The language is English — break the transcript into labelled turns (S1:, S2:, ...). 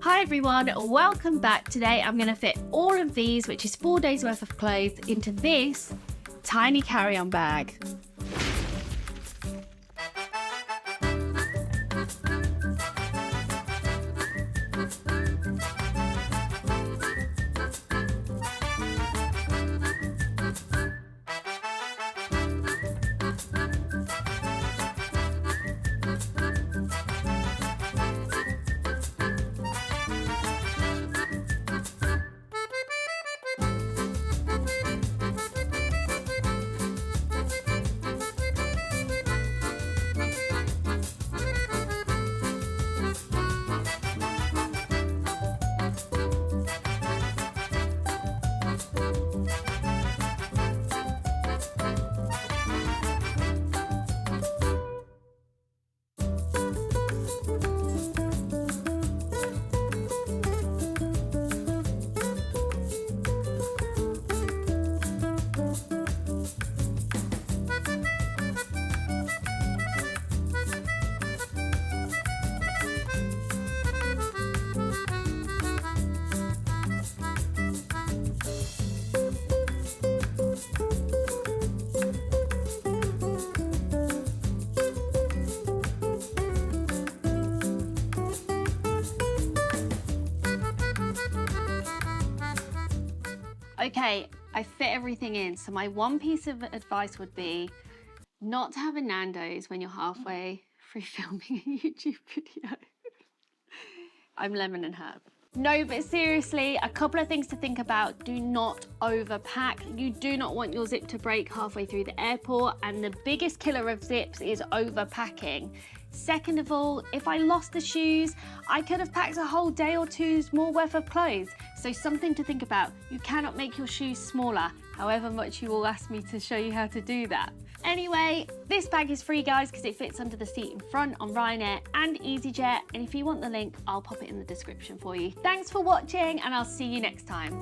S1: Hi everyone, welcome back. Today I'm going to fit all of these, which is 4 days worth of clothes, into this tiny carry-on bag. Okay, I fit everything in. So my one piece of advice would be not to have a Nando's when you're halfway through filming a YouTube video. I'm lemon and herb. No, but seriously, a couple of things to think about. Do not overpack. You do not want your zip to break halfway through the airport, and the biggest killer of zips is overpacking. Second of all, if I lost the shoes, I could have packed a whole day or two's more worth of clothes. So something to think about. You cannot make your shoes smaller, however much you all ask me to show you how to do that. Anyway, this bag is free, guys, because it fits under the seat in front on Ryanair and EasyJet. And if you want the link, I'll pop it in the description for you. Thanks for watching, and I'll see you next time.